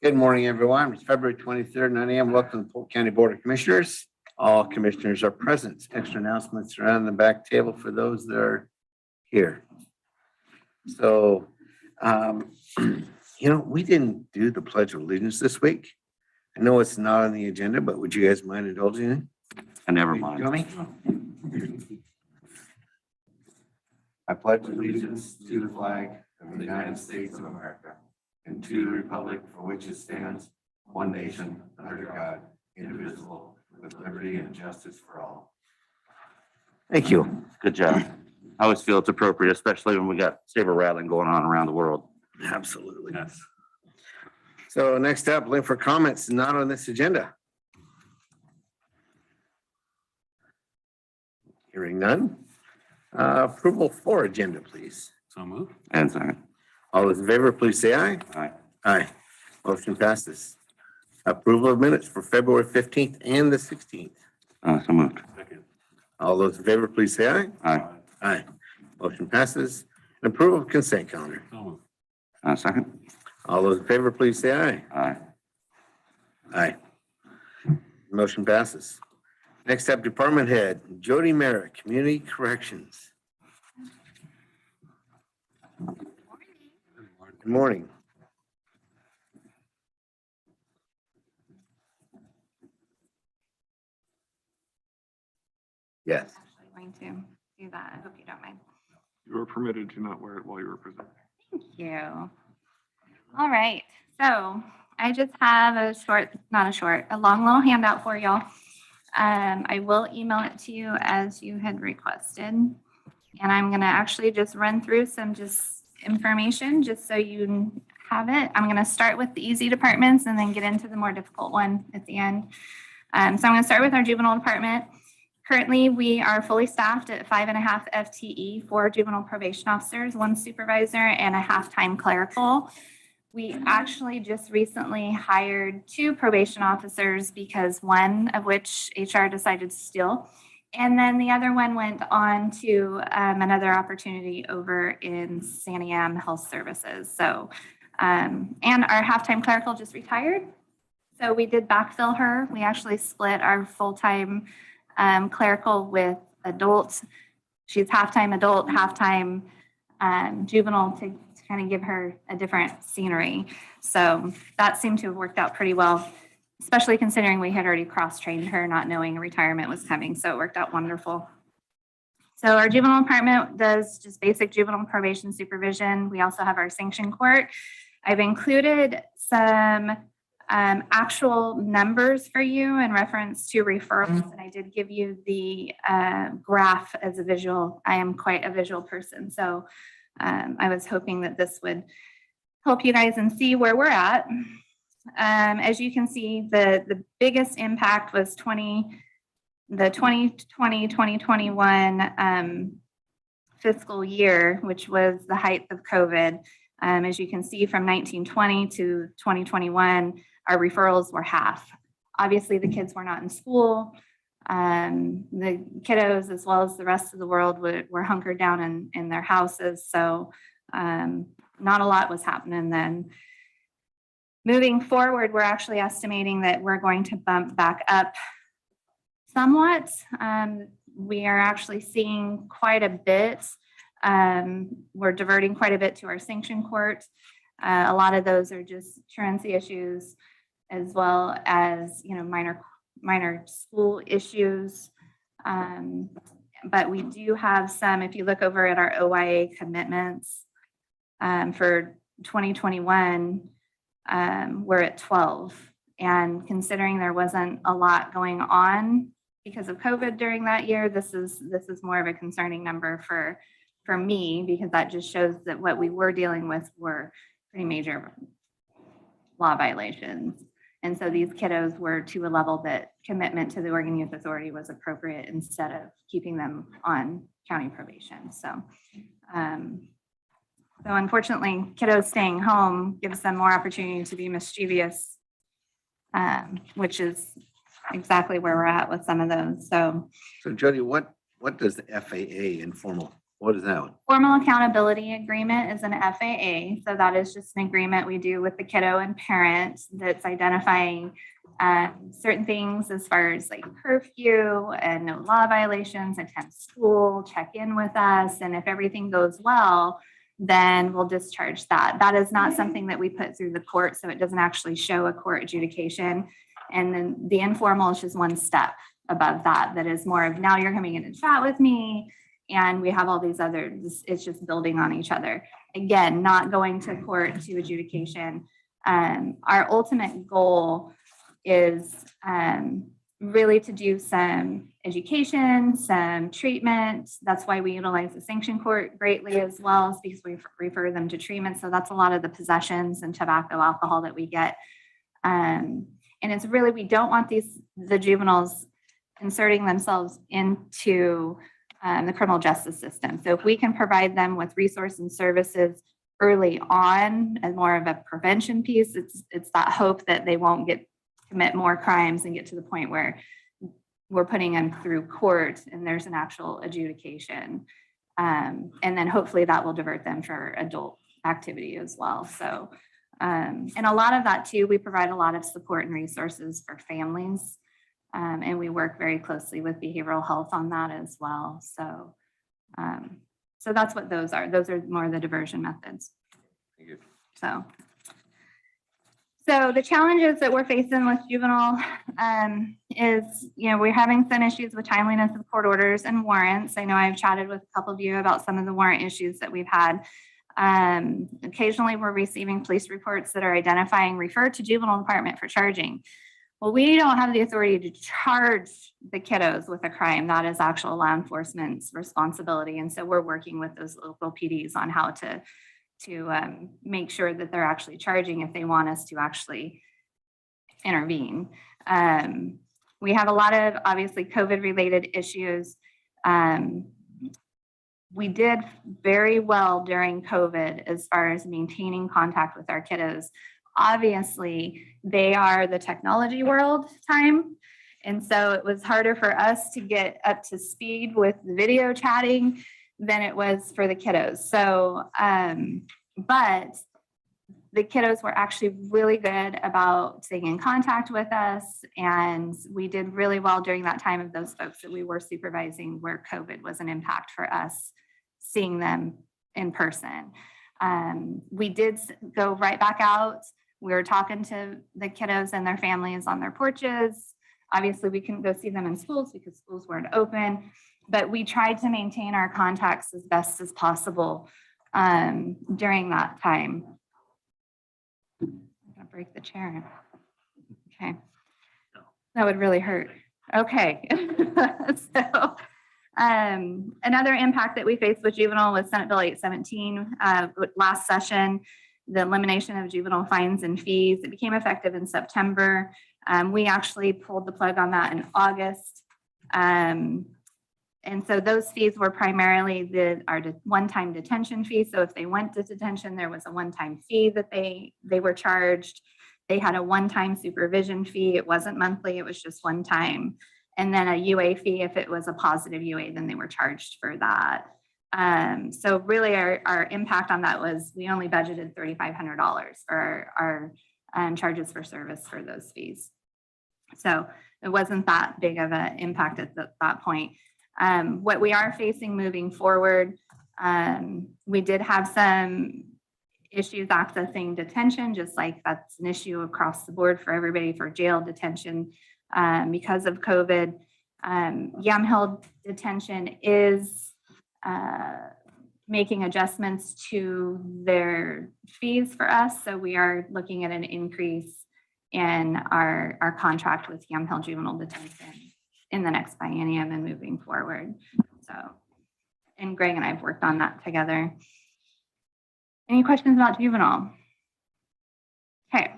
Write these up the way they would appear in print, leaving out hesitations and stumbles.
Good morning, everyone. It's February 23rd, 9 a.m. Welcome to the Polk County Board of Commissioners. All commissioners are present. Extra announcements are on the back table for those that are here. So, we didn't do the Pledge of Allegiance this week. I know it's not on the agenda, but would you guys mind indulging in it? I never mind. I pledge allegiance to the flag of the United States of America and to the republic for which it stands, one nation, under God, indivisible, with liberty and justice for all. Thank you. Good job. I always feel it's appropriate, especially when we got saber rattling going on around the world. Absolutely. Yes. So next up, link for comments not on this agenda. Hearing none. Approval for agenda, please. So moved. And second. All those in favor, please say aye. Aye. Aye. Motion passes. Approval of minutes for February 15th and the 16th. So moved. Second. All those in favor, please say aye. Aye. Aye. Motion passes. And approval of consent calendar. So moved. Second. All those in favor, please say aye. Aye. Aye. Motion passes. Next up, Department Head, Jody Merrick, Community Corrections. Good morning. Yes. Actually going to do that. I hope you don't mind. You were permitted to not wear it while you were presenting. Thank you. All right. So I just have a long little handout for y'all. I will email it to you as you had requested. And I'm going to actually just run through some information just so you have it. I'm going to start with the easy departments and then get into the more difficult one at the end. So I'm going to start with our juvenile department. Currently, we are fully staffed at 5.5 FTE, 4 juvenile probation officers, 1 supervisor, and a half-time clerical. We actually just recently hired 2 probation officers because one of which HR decided to steal. And then the other one went on to another opportunity over in Santiam Health Services. So, and our half-time clerical just retired. So we did backfill her. We actually split our full-time clerical with adults. She's half-time adult, half-time juvenile to kind of give her a different scenery. So that seemed to have worked out pretty well, especially considering we had already cross-trained her, not knowing retirement was coming. So it worked out wonderful. So our juvenile department does just basic juvenile probation supervision. We also have our sanction court. I've included some actual numbers for you in reference to referrals, and I did give you the graph as a visual. I am quite a visual person, so I was hoping that this would help you guys and see where we're at. As you can see, the biggest impact was the 2020-2021 fiscal year, which was the height of COVID. As you can see, from 1920 to 2021, our referrals were half. Obviously, the kids were not in school. The kiddos, as well as the rest of the world, were hunkered down in their houses. So not a lot was happening then. Moving forward, we're actually estimating that we're going to bump back up somewhat. We are actually seeing quite a bit. We're diverting quite a bit to our sanction court. A lot of those are just truancy issues, as well as minor school issues. But we do have some. If you look over at our OIA commitments for 2021, we're at 12. And considering there wasn't a lot going on because of COVID during that year, this is more of a concerning number for me, because that just shows that what we were dealing with were pretty major law violations. And so these kiddos were to a level that commitment to the Oregon Youth Authority was appropriate instead of keeping them on county probation. So unfortunately, kiddos staying home gives them more opportunity to be mischievous, which is exactly where we're at with some of those. So Jody, what does the FAA informal What is that one? Formal accountability agreement is an FAA. So that is just an agreement we do with the kiddo and parent that's identifying certain things as far as like curfew and no law violations, attend school, check in with us. And if everything goes well, then we'll discharge that. That is not something that we put through the court. So it doesn't actually show a court adjudication. And then the informal is just one step above that. That is more of now you're coming in and chat with me. And we have all these other, it's just building on each other. Again, not going to court to adjudication. Our ultimate goal is really to do some education, some treatment. That's why we utilize the sanction court greatly as well, is because we refer them to treatment. So that's a lot of the possessions and tobacco, alcohol that we get. And it's really, we don't want the juveniles inserting themselves into the criminal justice system. So if we can provide them with resources and services early on and more of a prevention piece, it's that hope that they won't commit more crimes and get to the point where we're putting them through court and there's an actual adjudication. And then hopefully that will divert them for adult activity as well. So, and a lot of that too, we provide a lot of support and resources for families. And we work very closely with behavioral health on that as well. So, so that's what those are. Those are more the diversion methods. Thank you. So the challenges that we're facing with juvenile is, we're having some issues with timeliness of court orders and warrants. I know I've chatted with a couple of you about some of the warrant issues that we've had. Occasionally we're receiving police reports that are identifying referred to juvenile department for charging. Well, we don't have the authority to charge the kiddos with a crime. That is actual law enforcement's responsibility. And so we're working with those local PDs on how to make sure that they're actually charging if they want us to actually intervene. We have a lot of obviously COVID related issues. We did very well during COVID as far as maintaining contact with our kiddos. Obviously, they are the technology world time. And so it was harder for us to get up to speed with the video chatting than it was for the kiddos. So, but the kiddos were actually really good about staying in contact with us. And we did really well during that time of those folks that we were supervising where COVID was an impact for us, seeing them in person. We did go right back out. We were talking to the kiddos and their families on their porches. Obviously, we couldn't go see them in schools because schools weren't open, but we tried to maintain our contacts as best as possible during that time. I'm gonna break the chair. Okay, that would really hurt. Okay, so another impact that we faced with juvenile was Senate Bill 817 last session. The elimination of juvenile fines and fees. It became effective in September. We actually pulled the plug on that in August. And so those fees were primarily our one-time detention fee. So if they went to detention, there was a one-time fee that they were charged. They had a one-time supervision fee. It wasn't monthly, it was just one time. And then a UA fee, if it was a positive UA, then they were charged for that. So really our impact on that was we only budgeted $3,500 for our charges for service for those fees. So it wasn't that big of an impact at that point. What we are facing moving forward, we did have some issues accessing detention, just like that's an issue across the board for everybody for jail detention because of COVID. Yamhill detention is making adjustments to their fees for us. So we are looking at an increase in our contract with Yamhill Juvenile Detention in the next biennium and moving forward. So, and Greg and I have worked on that together. Any questions about juvenile? Okay.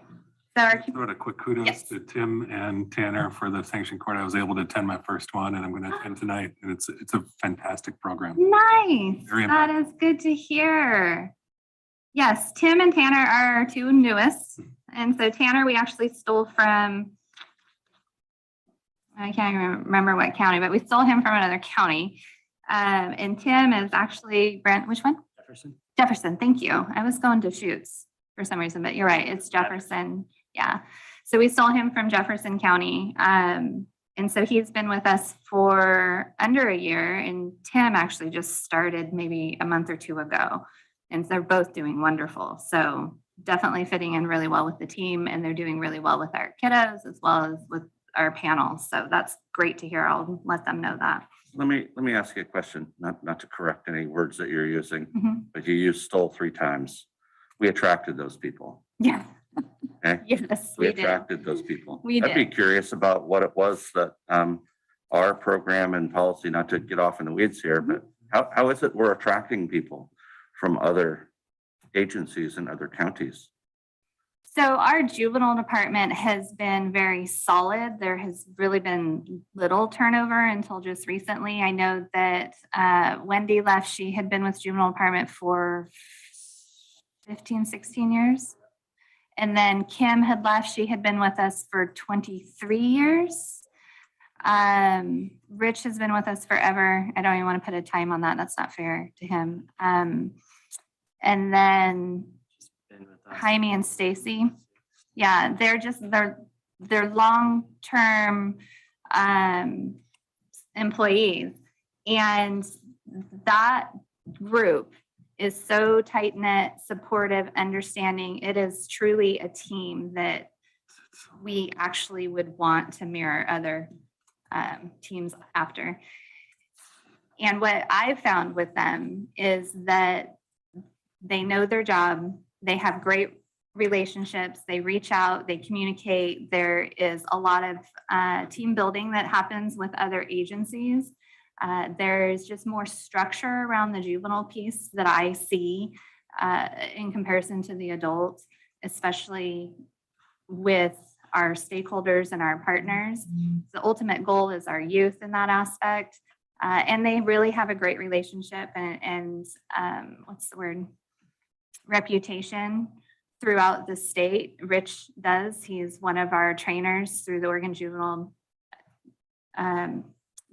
So Throw out a quick kudos Yes. to Tim and Tanner for the sanction court. I was able to attend my first one and I'm going to attend tonight. And it's a fantastic program. nice. Very That is good to hear. Yes, Tim and Tanner are our two newest. And so Tanner, we actually stole from, I can't even remember what county, but we stole him from another county. And Tim is actually Brent, which one? Jefferson, thank you. I was going to Shoots for some reason, but you're right, it's Jefferson. Yeah. So we stole him from Jefferson County. And so he's been with us for under a year, and Tim actually just started maybe a month or two ago. And they're both doing wonderful. So definitely fitting in really well with the team, and they're doing really well with our kiddos as well as with our panel. So that's great to hear. I'll let them know that. Let me ask you a question, not to correct any words that you're using, Mhm. but you used stole 3 times. We attracted those people. Yeah. Okay. Yes, We we did. attracted those people. We I'd be did. curious about what it was that our program and policy, not to get off in the weeds here, but how is it we're attracting people from other agencies and other counties? So our juvenile department has been very solid. There has really been little turnover until just recently. I know that Wendy left. She had been with juvenile department for 15, 16 years. And then Kim had left. She had been with us for 23 years. Rich has been with us forever. I don't even want to put a time on that. That's not fair to him. And then Jaime and Stacy. Yeah, they're long-term employees. And that group is so tight-knit, supportive, understanding. It is truly a team that we actually would want to mirror other teams after. And what I've found with them is that they know their job. They have great relationships. They reach out, they communicate. There is a lot of team building that happens with other agencies. There's just more structure around the juvenile piece that I see in comparison to the adults, especially with our stakeholders and our partners. The ultimate goal is our youth in that aspect. And they really have a great relationship and what's the word? Reputation throughout the state. Rich does. He's one of our trainers through the Oregon Juvenile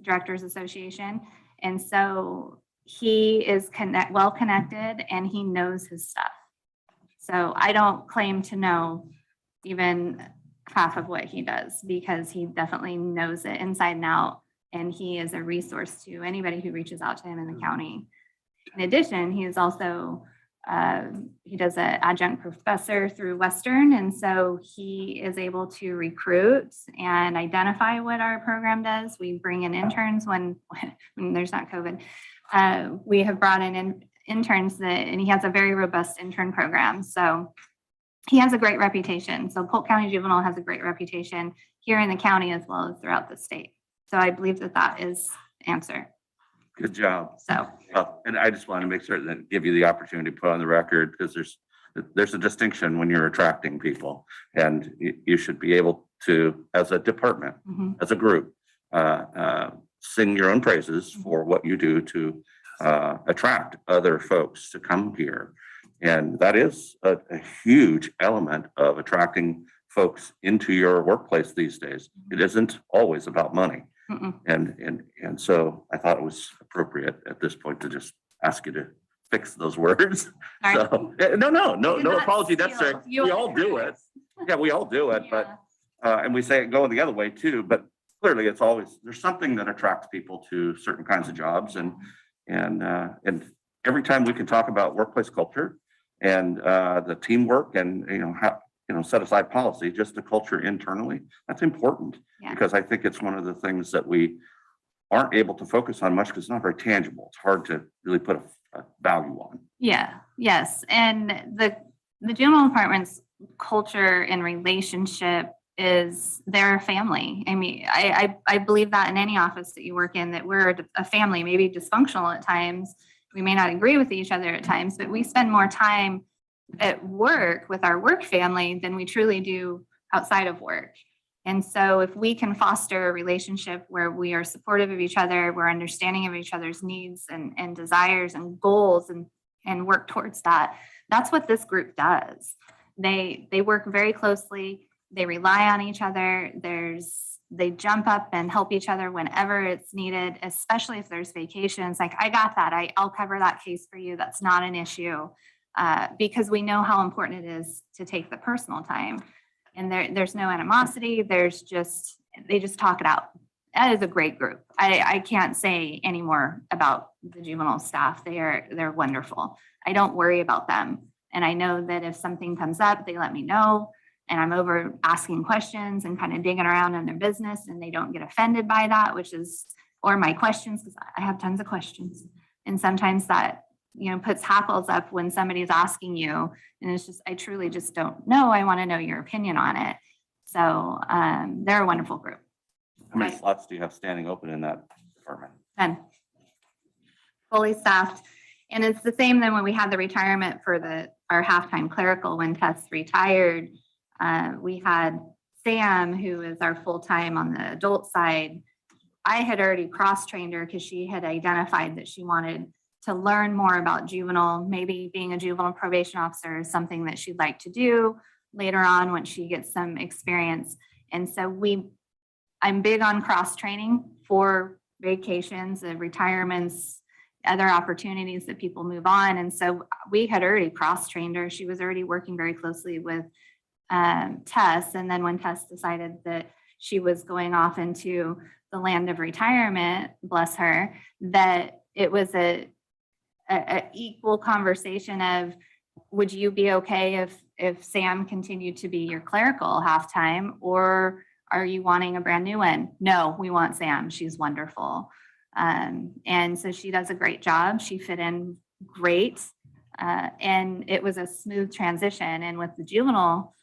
Directors Association. And so he is well connected and he knows his stuff. So I don't claim to know even half of what he does because he definitely knows it inside and out. And he is a resource to anybody who reaches out to him in the county. In addition, he is also he does an adjunct professor through Western, and so he is able to recruit and identify what our program does. We bring in interns when there's not COVID. We have brought in interns and he has a very robust intern program. So he has a great reputation. So Polk County Juvenile has a great reputation here in the county as well as throughout the state. So I believe that is the answer. Good job. So. And I just want to make certain that give you the opportunity to put on the record because there's a distinction when you're attracting people and you should be able to, as a department, as a group, sing your own praises for what you do to attract other folks to come here. And that is a huge element of attracting folks into your workplace these days. It isn't always about money. And so I thought it was appropriate at this point to just ask you to fix those words. So no apology necessary. We all do it. Yeah, we all do it, but and we say it going the other way too, but clearly it's always there's something that attracts people to certain kinds of jobs and every time we can talk about workplace culture and the teamwork and how set aside policy, just the culture internally, that's important because I think it's one of the things that we aren't able to focus on much because it's not very tangible. It's hard to really put a value on. Yeah. Yes. And the juvenile department's culture and relationship is their family. I mean, I believe that in any office that you work in, that we're a family, maybe dysfunctional at times. We may not agree with each other at times, but we spend more time at work with our work family than we truly do outside of work. And so if we can foster a relationship where we are supportive of each other, we're understanding of each other's needs and desires and goals and work towards that, that's what this group does. They work very closely. They rely on each other. There's they jump up and help each other whenever it's needed, especially if there's vacations. Like, I got that. I'll cover that case for you. That's not an issue. Because we know how important it is to take the personal time. And there's no animosity. They just talk it out. That is a great group. I can't say any more about the juvenile staff. They're wonderful. I don't worry about them. And I know that if something comes up, they let me know. And I'm over asking questions and kind of digging around in their business, and they don't get offended by that, or my questions, because I have tons of questions. And sometimes that, puts hackles up when somebody's asking you, and it's just, I truly just don't know. I want to know your opinion on it. So they're a wonderful group. How many slots do you have standing open in that department? 10. Fully staffed. And it's the same then when we had the retirement for our halftime clerical. When Tess retired, we had Sam, who is our full-time on the adult side. I had already cross-trained her because she had identified that she wanted to learn more about juvenile, maybe being a juvenile probation officer is something that she'd like to do later on when she gets some experience. And so I'm big on cross-training for vacations, retirements, other opportunities that people move on. And so we had already cross-trained her. She was already working very closely with Tess. And then when Tess decided that she was going off into the land of retirement, bless her, that it was a equal conversation of, would you be okay if Sam continued to be your clerical halftime, or are you wanting a brand new one? No, we want Sam. She's wonderful. And so she does a great job. She fit in great. And it was a smooth transition. And with the juvenile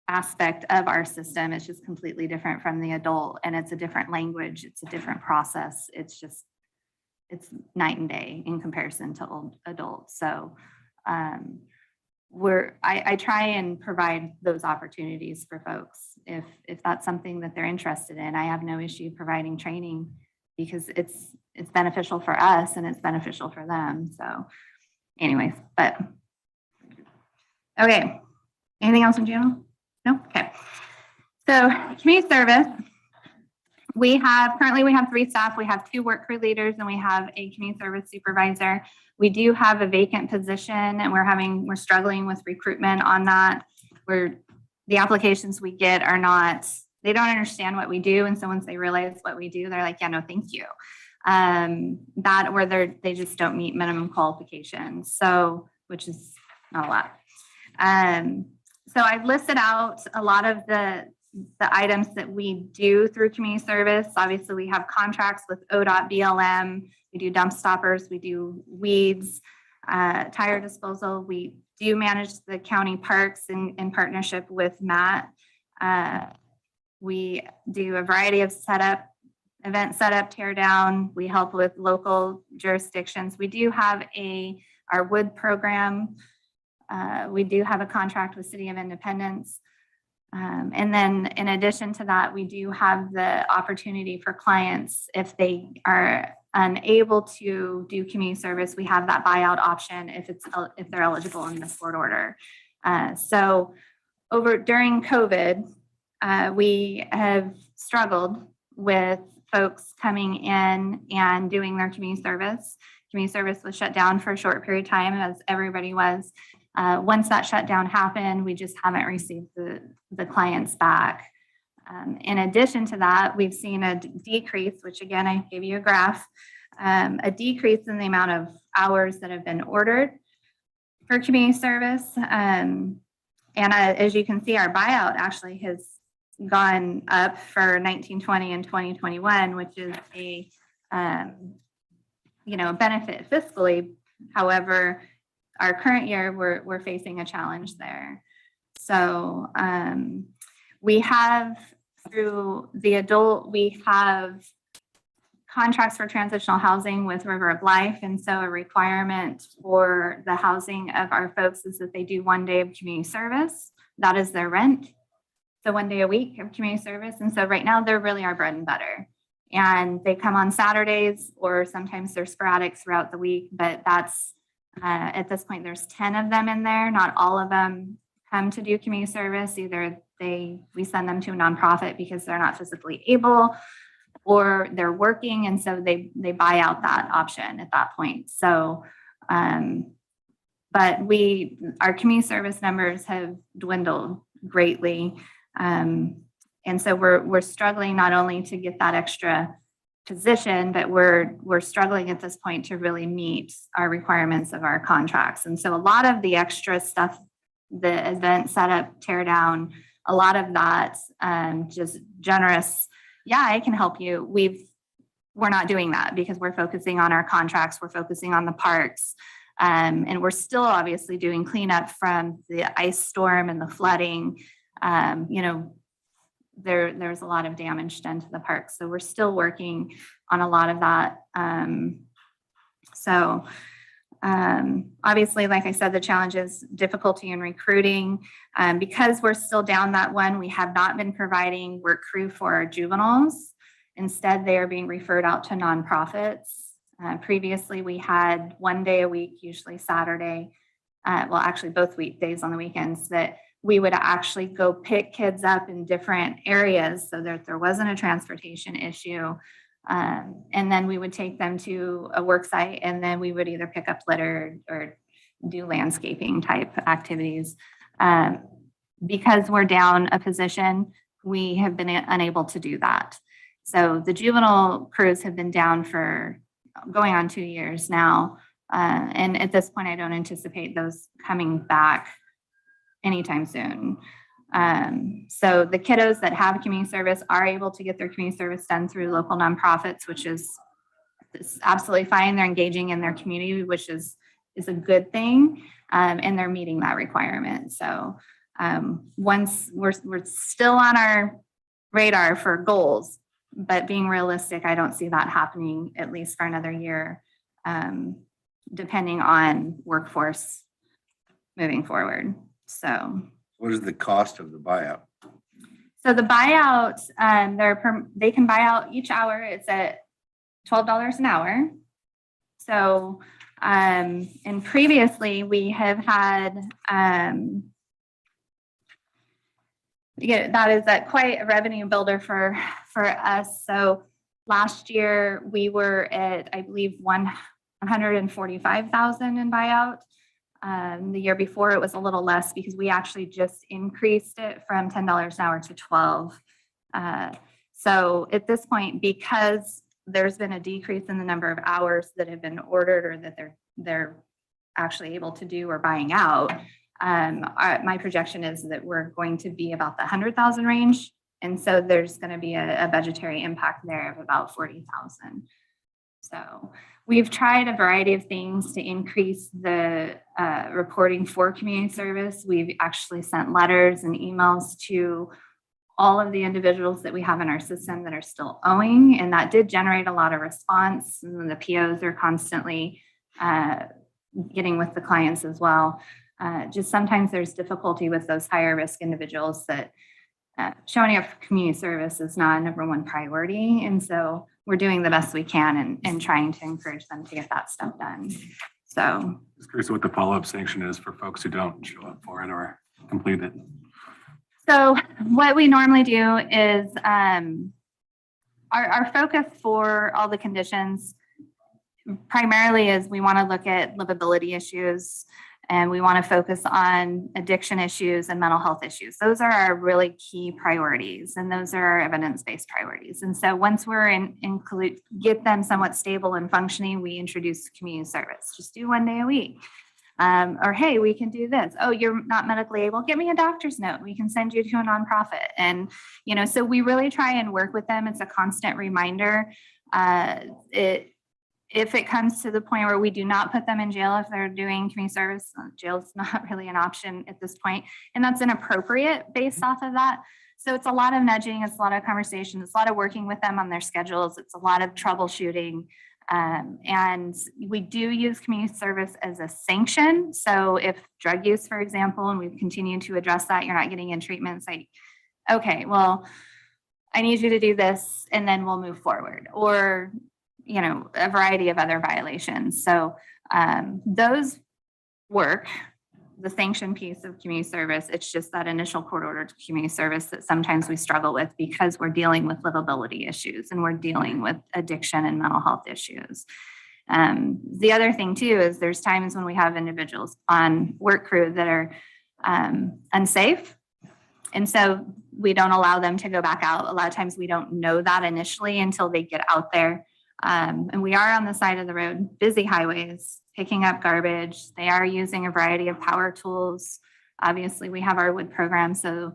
aspect of our system, it's just completely different from the adult, and it's a different language. It's a different process. It's night and day in comparison to old adults. So I try and provide those opportunities for folks if that's something that they're interested in. I have no issue providing training because it's beneficial for us and it's beneficial for them. So anyways, but okay. Anything else in general? No? Okay. So community service. Currently we have 3 staff. We have 2 work crew leaders and we have a community service supervisor. We do have a vacant position and we're struggling with recruitment on that. The applications we get they don't understand what we do. And so once they realize what we do, they're like, yeah, no, thank you. They just don't meet minimum qualifications. So, which is not a lot. So I've listed out a lot of the items that we do through community service. Obviously, we have contracts with ODOT, BLM. We do dump stoppers. We do weeds, tire disposal. We do manage the county parks in partnership with Matt. We do a variety of event setup, tear down. We help with local jurisdictions. We do have our wood program. We do have a contract with City of Independence. And then in addition to that, we do have the opportunity for clients, if they are unable to do community service, we have that buyout option if they're eligible in the court order. So during COVID, we have struggled with folks coming in and doing their community service. Community service was shut down for a short period of time, as everybody was. Once that shutdown happened, we just haven't received the clients back. In addition to that, we've seen a decrease, which again, I gave you a graph, a decrease in the amount of hours that have been ordered for community service. And as you can see, our buyout actually has gone up for 1920 and 2021, which is a benefit fiscally. However, our current year, we're facing a challenge there. So we have, through the adult, we have contracts for transitional housing with River of Life. And so a requirement for the housing of our folks is that they do 1 day of community service. That is their rent. So 1 day a week of community service. And so right now they're really our bread and butter. And they come on Saturdays, or sometimes they're sporadic throughout the week, but that's, at this point, there's 10 of them in there. Not all of them come to do community service. Either we send them to a nonprofit because they're not physically able or they're working. And so they buy out that option at that point. So, but our community service numbers have dwindled greatly. And so we're struggling not only to get that extra position, but we're struggling at this point to really meet our requirements of our contracts. And so a lot of the extra stuff, the event setup, tear down, a lot of that, just generous, yeah, I can help you. We're not doing that because we're focusing on our contracts. We're focusing on the parks. And we're still obviously doing cleanup from the ice storm and the flooding. There's a lot of damage done to the park. So we're still working on a lot of that. Obviously, like I said, the challenge is difficulty in recruiting. Because we're still down that one, we have not been providing work crew for our juveniles. Instead, they are being referred out to nonprofits. Previously, we had 1 day a week, usually Saturday, actually both weekdays on the weekends, that we would actually go pick kids up in different areas so that there wasn't a transportation issue. And then we would take them to a work site, and then we would either pick up litter or do landscaping type activities. Because we're down a position, we have been unable to do that. So the juvenile crews have been down for going on 2 years now. And at this point, I don't anticipate those coming back anytime soon. So the kiddos that have community service are able to get their community service done through local nonprofits, which is absolutely fine. They're engaging in their community, which is a good thing. And they're meeting that requirement. So once we're still on our radar for goals, but being realistic, I don't see that happening at least for another year, depending on workforce moving forward. So What is the cost of the buyout? So the buyout, they can buy out each hour. It's at $12 an hour. So, and previously we have had, that is quite a revenue builder for us. So last year we were at, I believe, 145,000 in buyout. The year before it was a little less because we actually just increased it from $10 an hour to $12. So at this point, because there's been a decrease in the number of hours that have been ordered or that they're actually able to do or buying out, my projection is that we're going to be about the 100,000 range. And so there's going to be a budgetary impact there of about 40,000. So we've tried a variety of things to increase the reporting for community service. We've actually sent letters and emails to all of the individuals that we have in our system that are still owing, and that did generate a lot of response. And the POs are constantly getting with the clients as well. Just sometimes there's difficulty with those higher risk individuals that showing up for community service is not a number one priority. And so we're doing the best we can and trying to encourage them to get that stuff done. So Just curious what the follow-up sanction is for folks who don't show up for it or complete it. So what we normally do is our focus for all the conditions primarily is we want to look at livability issues, and we want to focus on addiction issues and mental health issues. Those are our really key priorities, and those are our evidence-based priorities. And so once we're get them somewhat stable and functioning, we introduce community service. Just do 1 day a week. Or, hey, we can do this. Oh, you're not medically able. Get me a doctor's note. We can send you to a nonprofit. And, so we really try and work with them. It's a constant reminder. If it comes to the point where we do not put them in jail if they're doing community service, jail is not really an option at this point, and that's inappropriate based off of that. So it's a lot of nudging, it's a lot of conversation, it's a lot of working with them on their schedules, it's a lot of troubleshooting, and we do use community service as a sanction. So if drug use, for example, and we've continued to address that, you're not getting in treatment, it's like, okay, well, I need you to do this, and then we'll move forward. Or a variety of other violations. So those work. the sanction piece of community service. It's just that initial court order to community service that sometimes we struggle with because we're dealing with livability issues and we're dealing with addiction and mental health issues. The other thing too is there's times when we have individuals on work crew that are unsafe. And so we don't allow them to go back out. A lot of times we don't know that initially until they get out there. And we are on the side of the road, busy highways, picking up garbage. They are using a variety of power tools. Obviously, we have our wood program, so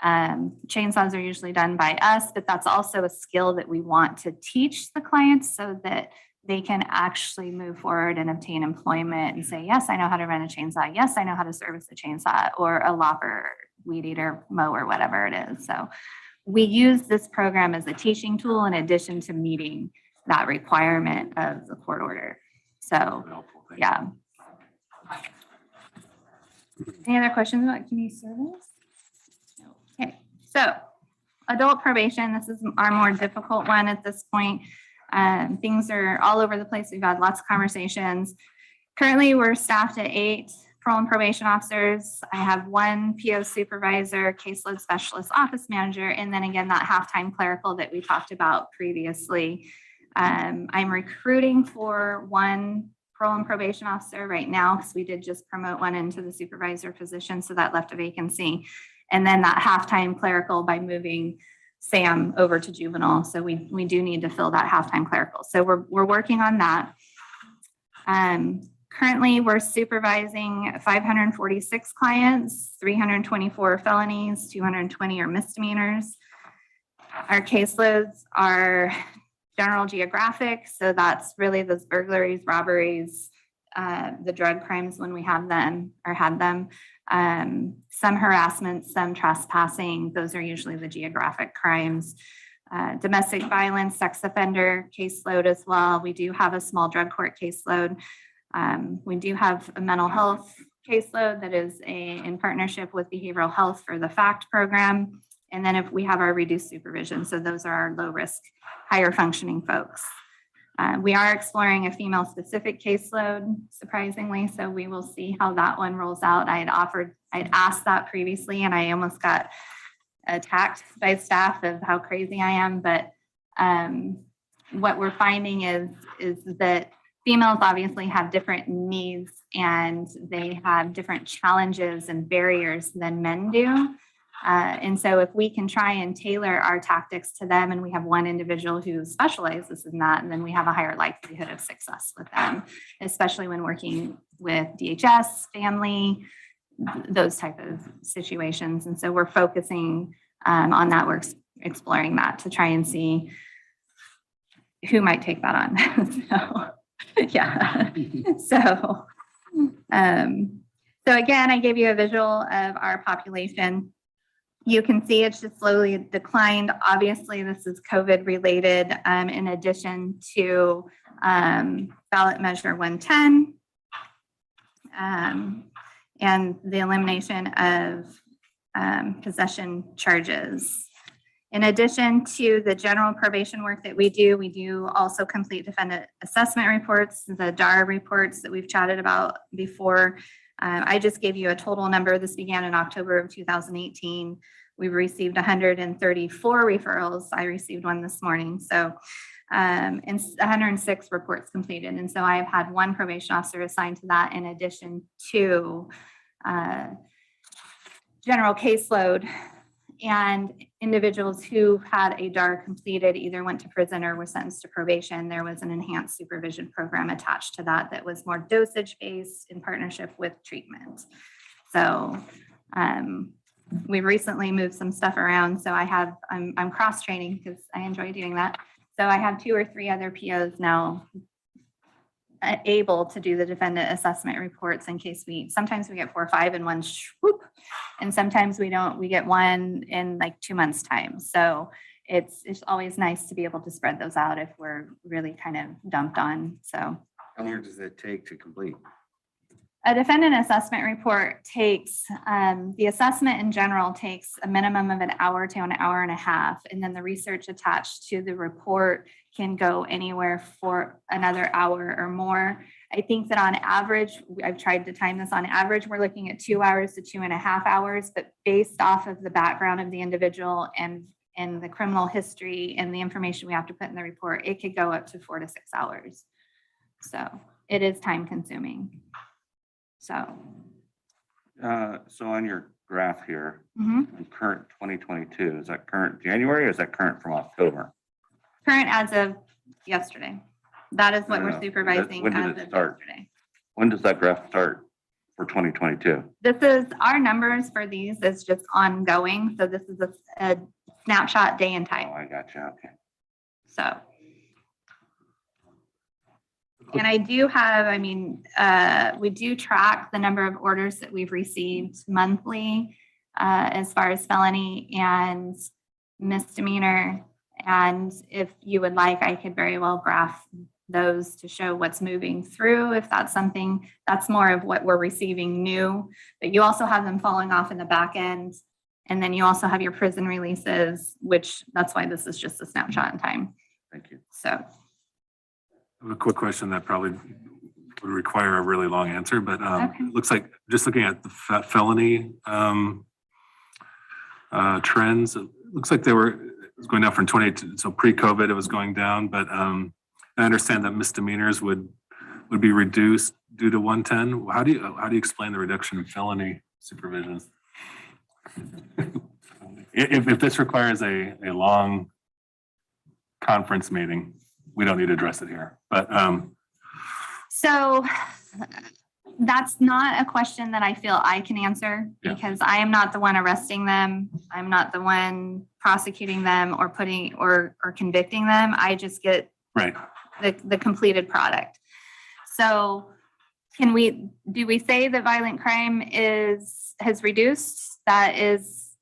chainsaws are usually done by us, but that's also a skill that we want to teach the clients so that they can actually move forward and obtain employment and say, yes, I know how to run a chainsaw. Yes, I know how to service a chainsaw or a lopper, weed eater, mower, whatever it is. So we use this program as a teaching tool in addition to meeting that requirement of the court order. So, yeah. Any other questions about community service? Okay, so adult probation, this is our more difficult one at this point. Things are all over the place. We've had lots of conversations. Currently, we're staffed at 8 parole and probation officers. I have 1 PO supervisor, caseload specialist, office manager, and then again, that half-time clerical that we talked about previously. I'm recruiting for 1 parole and probation officer right now because we did just promote 1 into the supervisor position, so that left a vacancy. And then that half-time clerical by moving Sam over to juvenile. So we do need to fill that half-time clerical. So we're working on that. Currently, we're supervising 546 clients, 324 felonies, 220 are misdemeanors. Our caseloads are general geographic, so that's really those burglaries, robberies, the drug crimes when we have them or had them, some harassment, some trespassing. Those are usually the geographic crimes. Domestic violence, sex offender caseload as well. We do have a small drug court caseload. We do have a mental health caseload that is in partnership with behavioral health for the FACT program. And then if we have our reduced supervision, so those are our low risk, higher functioning folks. We are exploring a female specific caseload, surprisingly, so we will see how that one rolls out. I'd asked that previously and I almost got attacked by staff of how crazy I am, but what we're finding is that females obviously have different needs and they have different challenges and barriers than men do. And so if we can try and tailor our tactics to them and we have one individual who specializes in that, and then we have a higher likelihood of success with them, especially when working with DHS, family, those type of situations. And so we're focusing on that. We're exploring that to try and see who might take that on. So, yeah. So again, I gave you a visual of our population. You can see it's just slowly declined. Obviously, this is COVID related, in addition to ballot measure 110 and the elimination of possession charges. In addition to the general probation work that we do also complete defendant assessment reports, the DAR reports that we've chatted about before. I just gave you a total number. This began in October of 2018. We received 134 referrals. I received one this morning. So, and 106 reports completed. And so I have had 1 probation officer assigned to that in addition to general caseload, and individuals who had a DAR completed either went to prison or were sentenced to probation. There was an enhanced supervision program attached to that was more dosage based in partnership with treatment. So we recently moved some stuff around. So I'm cross training because I enjoy doing that. So I have 2 or 3 other POs now able to do the defendant assessment reports in case sometimes we get 4 or 5 in one swoop, and sometimes we don't, we get one in like 2 months time. So it's always nice to be able to spread those out if we're really kind of dumped on. So how long does it take to complete? A defendant assessment report takes, the assessment in general takes a minimum of an hour to an hour and a half. And then the research attached to the report can go anywhere for another hour or more. I think that on average, I've tried to time this, on average, we're looking at 2 hours to 2.5 hours, but based off of the background of the individual and the criminal history and the information we have to put in the report, it could go up to 4 to 6 hours. So it is time consuming. So. So on your graph here, Mhm. in current 2022, is that current January or is that current from October? Current as of yesterday. That is what No, we're no. supervising When did as it of start? yesterday. When does that graph start for 2022? This is, our numbers for these is just ongoing. So this is a snapshot day and Oh, time. I got you. Okay. So. And I do have, I mean, we do track the number of orders that we've received monthly as far as felony and misdemeanor. And if you would like, I could very well graph those to show what's moving through. If that's something, that's more of what we're receiving new. But you also have them falling off in the back end. And then you also have your prison releases, which that's why this is just a snapshot in time. Thank you. So. I have a quick question that probably would require a really long answer, but Okay. it looks like, just looking at the felony trends, it looks like it was going down from 28 to, so pre-COVID it was going down, but I understand that misdemeanors would be reduced due to 110. How do you explain the reduction in felony supervision? If this requires a long conference meeting, we don't need to address it here, but So that's not a question that I feel I can answer Yeah. because I am not the one arresting them. I'm not the one prosecuting them or putting or convicting them. I just get right. the completed product. So do we say that violent crime has reduced? That is,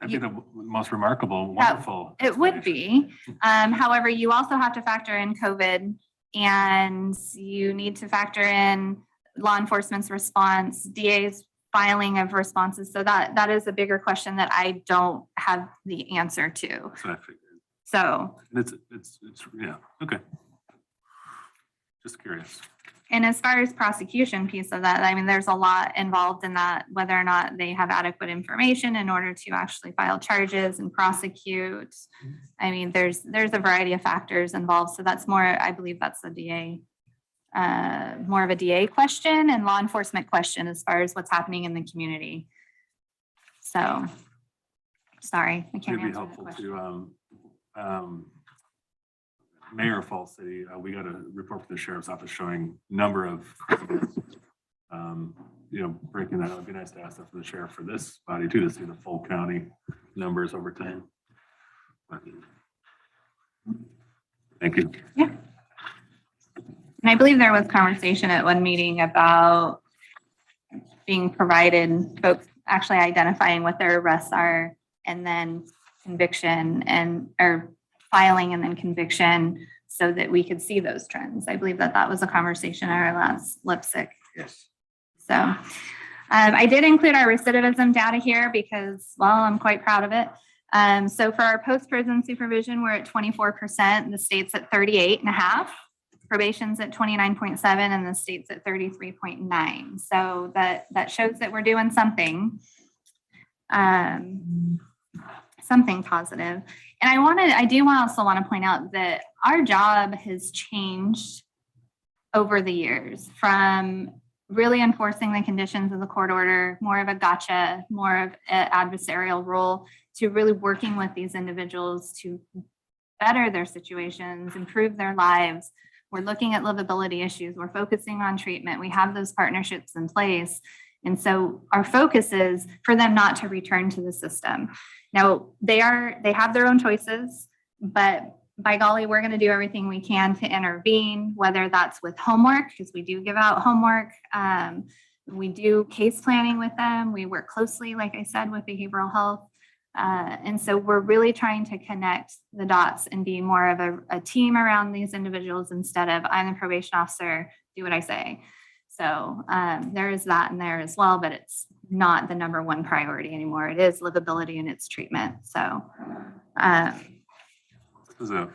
That'd be the most remarkable, wonderful. it would be. However, you also have to factor in COVID, and you need to factor in law enforcement's response, DA's filing of responses. So that is a bigger question that I don't have the answer to. That's what I figured. So, It's yeah, okay. Just curious. and as far as prosecution piece of that, I mean, there's a lot involved in that, whether or not they have adequate information in order to actually file charges and prosecute. I mean, there's a variety of factors involved. So that's more, I believe that's the DA, more of a DA question and law enforcement question as far as what's happening in the community. So, sorry, I can't It'd be answer that helpful question. to Mayor of Falls City, we got a report from the sheriff's office showing number of criminals. Breaking that out. It'd be nice to ask that for the sheriff for this body too, to see the full county numbers over time. Thank you. Yeah. And I believe there was conversation at one meeting about being provided, folks actually identifying what their arrests are and then conviction or filing and then conviction so that we could see those trends. I believe that was a conversation at our last lipstick. Yes. So I did include our recidivism data here because, well, I'm quite proud of it. So for our post-prison supervision, we're at 24%. The state's at 38.5%. Probation's at 29.7% and the state's at 33.9%. So that shows that we're doing something, something positive. And I do also want to point out that our job has changed over the years from really enforcing the conditions of the court order, more of a gotcha, more of an adversarial role, to really working with these individuals to better their situations, improve their lives. We're looking at livability issues. We're focusing on treatment. We have those partnerships in place. And so our focus is for them not to return to the system. Now, they have their own choices, but by golly, we're going to do everything we can to intervene, whether that's with homework, because we do give out homework. We do case planning with them. We work closely, like I said, with behavioral health. And so we're really trying to connect the dots and be more of a team around these individuals instead of I'm the probation officer, do what I say. So there is that in there as well, but it's not the number one priority anymore. It is livability and its treatment. So This is a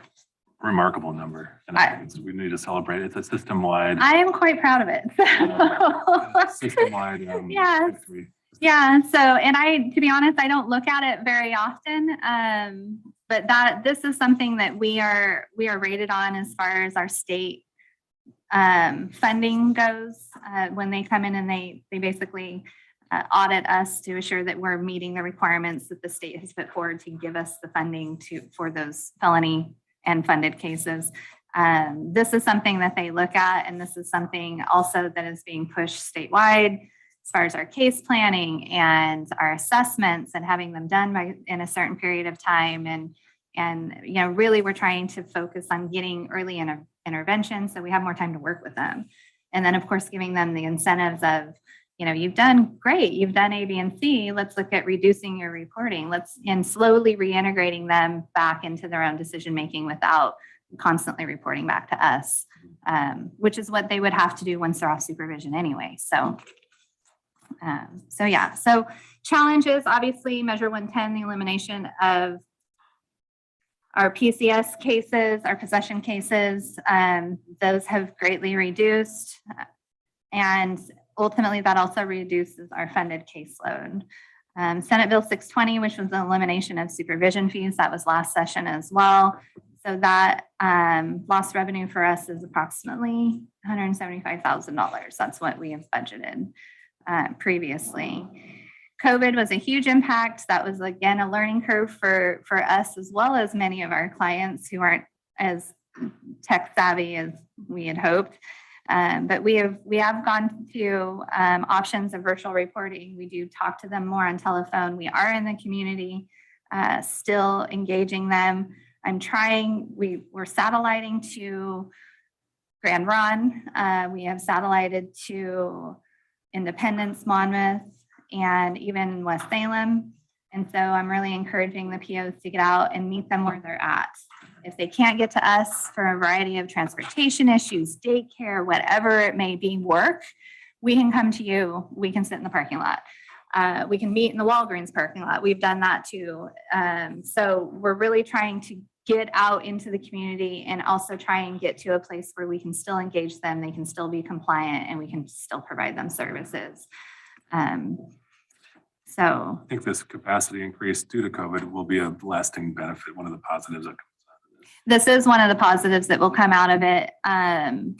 remarkable number, and I think we need to celebrate it. It's a system-wide. I am quite proud of it. System-wide. Yes. victory. Yeah. So, and to be honest, I don't look at it very often. But this is something that we are rated on as far as our state funding goes. When they come in and they basically audit us to assure that we're meeting the requirements that the state has put forward to give us the funding for those felony and funded cases. This is something that they look at, and this is something also that is being pushed statewide as far as our case planning and our assessments and having them done in a certain period of time. And really we're trying to focus on getting early intervention so we have more time to work with them. And then of course, giving them the incentives of, you've done great, you've done A, B, and C, let's look at reducing your reporting. And slowly reintegrating them back into their own decision-making without constantly reporting back to us, which is what they would have to do once they're off supervision anyway. So challenges, obviously, Measure 110, the elimination of our PCS cases, our possession cases, those have greatly reduced. And ultimately, that also reduces our funded caseload. Senate Bill 620, which was the elimination of supervision fees, that was last session as well. So that lost revenue for us is approximately $175,000. That's what we have budgeted previously. COVID was a huge impact. That was, again, a learning curve for us, as well as many of our clients who aren't as tech savvy as we had hoped. But we have gone to options of virtual reporting. We do talk to them more on telephone. We are in the community, still engaging them. We're satelliting to Grand Ron. We have satellited to Independence, Monmouth, and even West Salem. And so I'm really encouraging the POs to get out and meet them where they're at. If they can't get to us for a variety of transportation issues, daycare, whatever it may be, work, we can come to you. We can sit in the parking lot. We can meet in the Walgreens parking lot. We've done that too. So we're really trying to get out into the community and also try and get to a place where we can still engage them. They can still be compliant and we can still provide them services. So I think this capacity increase due to COVID will be a lasting benefit. One of the positives that comes out of this. this is one of the positives that will come out of it,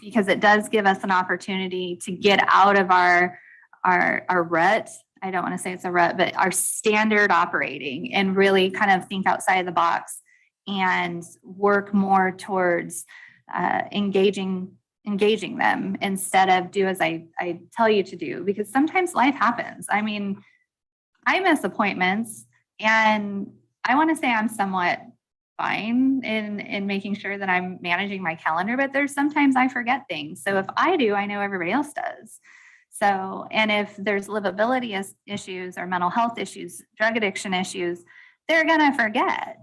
because it does give us an opportunity to get out of our rut. I don't want to say it's a rut, but our standard operating, and really kind of think outside the box and work more towards engaging them instead of do as I tell you to do, because sometimes life happens. I mean, I miss appointments, and I want to say I'm somewhat fine in making sure that I'm managing my calendar, but there's sometimes I forget things. So if I do, I know everybody else does. So, and if there's livability issues or mental health issues, drug addiction issues, they're going to forget.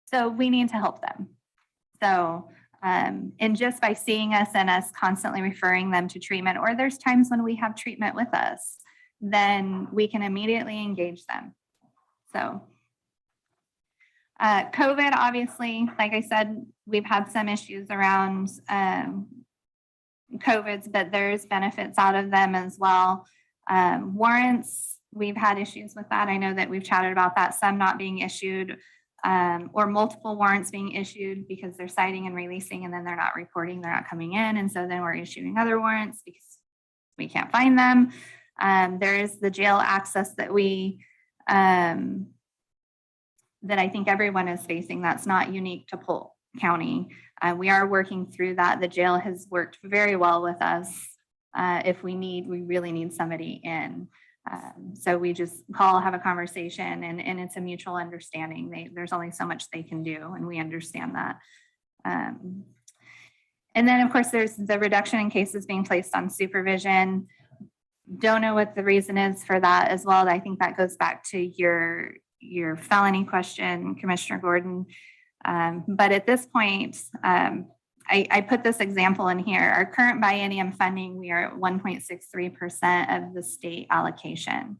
So we need to help them. So, and just by seeing us and us constantly referring them to treatment, or there's times when we have treatment with us, then we can immediately engage them. So COVID, obviously, like I said, we've had some issues around COVIDs, but there's benefits out of them as well. Warrants, we've had issues with that. I know that we've chatted about that, some not being issued, or multiple warrants being issued because they're citing and releasing, and then they're not reporting, they're not coming in. And so then we're issuing other warrants because we can't find them. There is the jail access that that I think everyone is facing. That's not unique to Polk County. We are working through that. The jail has worked very well with us. If we really need somebody in. So we just call, have a conversation, and it's a mutual understanding. There's only so much they can do, and we understand that. And then of course there's the reduction in cases being placed on supervision. Don't know what the reason is for that as well. I think that goes back to your felony question, Commissioner Gordon. But at this point, I put this example in here. Our current biennium funding, we are at 1.63% of the state allocation.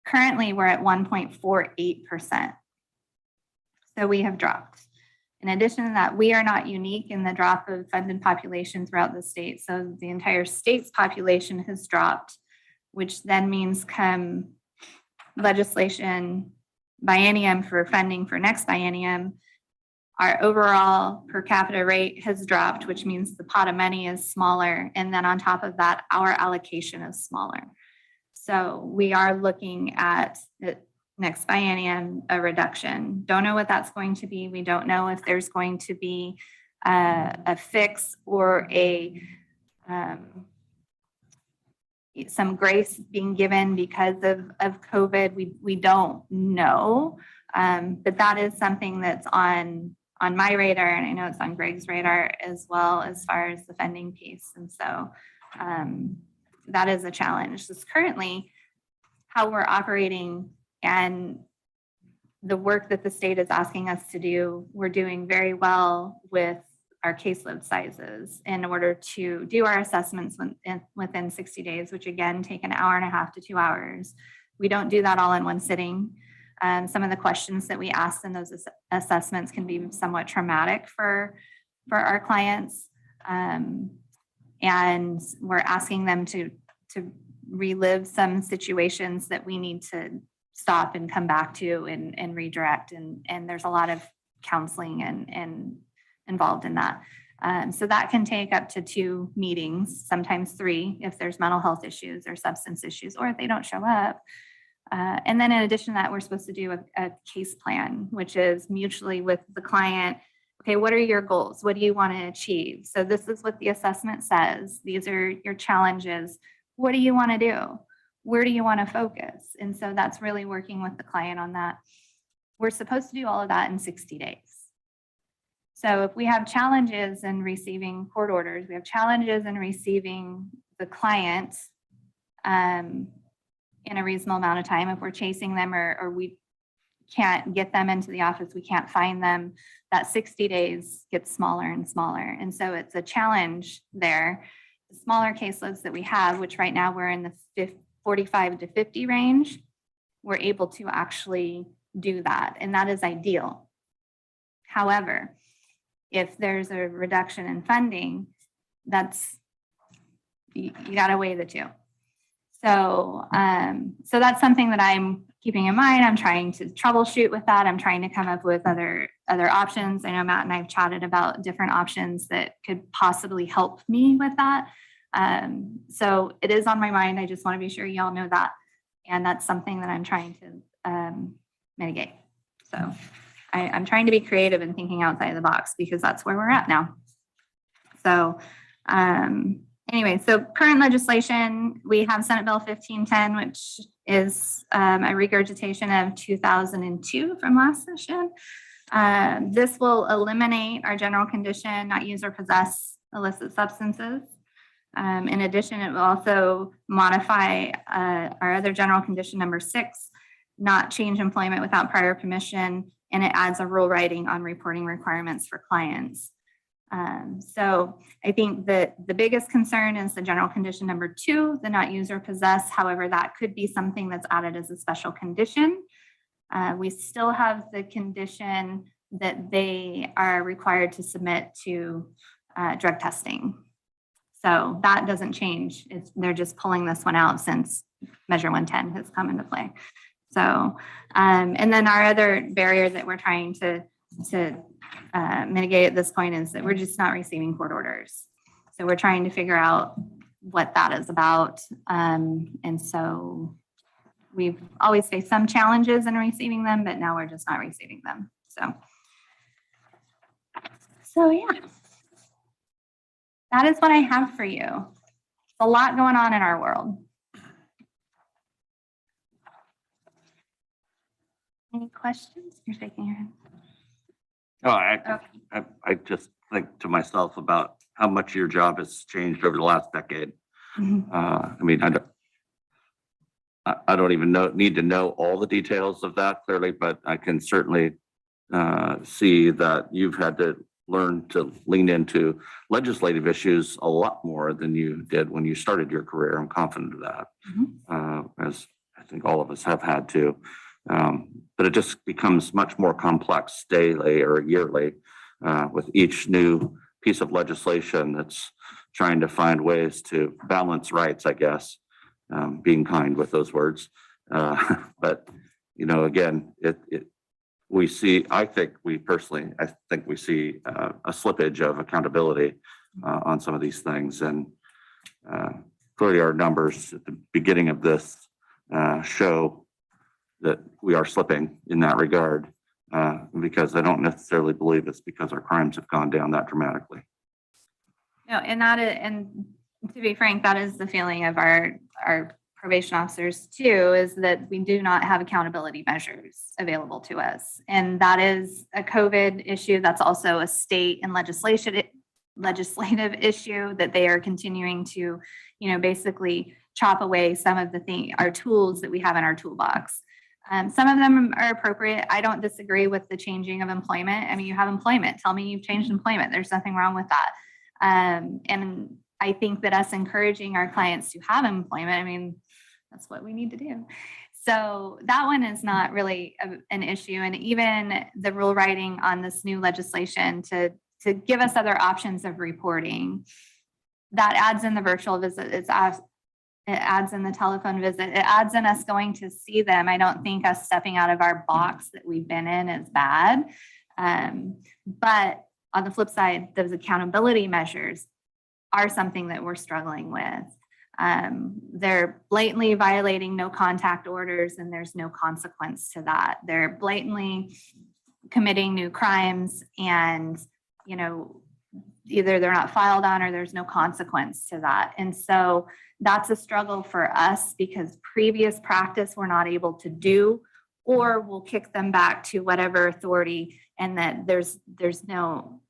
Currently, we're at 1.48%. So we have dropped. In addition to that, we are not unique in the drop of funded population throughout the state. So the entire state's population has dropped, which then means come legislation biennium for funding for next biennium, our overall per capita rate has dropped, which means the pot of money is smaller. And then on top of that, our allocation is smaller. So we are looking at the next biennium, a reduction. Don't know what that's going to be. We don't know if there's going to be a fix or some grace being given because of COVID. We don't know. But that is something that's on my radar, and I know it's on Greg's radar as well as far as the funding piece. And so that is a challenge. This is currently how we're operating and the work that the state is asking us to do. We're doing very well with our caseload sizes in order to do our assessments within 60 days, which again, take an hour and a half to 2 hours. We don't do that all in one sitting. Some of the questions that we ask in those assessments can be somewhat traumatic for our clients. And we're asking them to relive some situations that we need to stop and come back to and redirect. And there's a lot of counseling and involved in that. So that can take up to 2 meetings, sometimes 3, if there's mental health issues or substance issues, or if they don't show up. And then in addition to that, we're supposed to do a case plan, which is mutually with the client. Okay, what are your goals? What do you want to achieve? So this is what the assessment says. These are your challenges. What do you want to do? Where do you want to focus? And so that's really working with the client on that. We're supposed to do all of that in 60 days. So if we have challenges in receiving court orders, we have challenges in receiving the client in a reasonable amount of time. If we're chasing them or we can't get them into the office, we can't find them, that 60 days gets smaller and smaller. And so it's a challenge there. The smaller caseloads that we have, which right now we're in the 45 to 50 range, we're able to actually do that. And that is ideal. However, if there's a reduction in funding, you gotta weigh the two. So that's something that I'm keeping in mind. I'm trying to troubleshoot with that. I'm trying to come up with other options. I know Matt and I have chatted about different options that could possibly help me with that. So it is on my mind. I just want to be sure y'all know that. And that's something that I'm trying to mitigate. So I'm trying to be creative and thinking outside the box because that's where we're at now. So anyway, so current legislation, we have Senate Bill 1510, which is a regurgitation of 2002 from last session. This will eliminate our general condition, not use or possess illicit substances. In addition, it will also modify our other general condition number 6, not change employment without prior permission, and it adds a rule writing on reporting requirements for clients. So I think that the biggest concern is the general condition number 2, the not use or possess. However, that could be something that's added as a special condition. We still have the condition that they are required to submit to drug testing. So that doesn't change. They're just pulling this one out since Measure 110 has come into play. So, and then our other barrier that we're trying to mitigate at this point is that we're just not receiving court orders. So we're trying to figure out what that is about. And so we've always faced some challenges in receiving them, but now we're just not receiving them. So yeah, that is what I have for you. A lot going on in our world. Any questions? You're shaking your head. No, I just think to myself about how much your job has changed over the last decade. Mhm. I mean, I don't even need to know all the details of that clearly, but I can certainly see that you've had to learned to lean into legislative issues a lot more than you did when you started your career. I'm confident of that, as I think all of us have had to. But it just becomes much more complex daily or yearly with each new piece of legislation that's trying to find ways to balance rights, I guess, being kind with those words. But, you know, again, we see, I think we see a slippage of accountability on some of these things. And clearly our numbers at the beginning of this show that we are slipping in that regard, because I don't necessarily believe it's because our crimes have gone down that dramatically. No, and to be frank, that is the feeling of our probation officers too, is that we do not have accountability measures available to us. And that is a COVID issue. That's also a state and legislative issue that they are continuing to, you know, basically chop away some of our tools that we have in our toolbox. Some of them are appropriate. I don't disagree with the changing of employment. I mean, you have employment. Tell me you've changed employment. There's nothing wrong with that. And I think that us encouraging our clients to have employment, I mean, that's what we need to do. So that one is not really an issue. And even the rule writing on this new legislation to give us other options of reporting, that adds in the virtual visit. It adds in the telephone visit. It adds in us going to see them. I don't think us stepping out of our box that we've been in is bad. But on the flip side, those accountability measures are something that we're struggling with. They're blatantly violating no contact orders, and there's no consequence to that. They're blatantly committing new crimes, and, you know, either they're not filed on or there's no consequence to that. And so that's a struggle for us, because previous practice we're not able to do, or we'll kick them back to whatever authority, and that there's no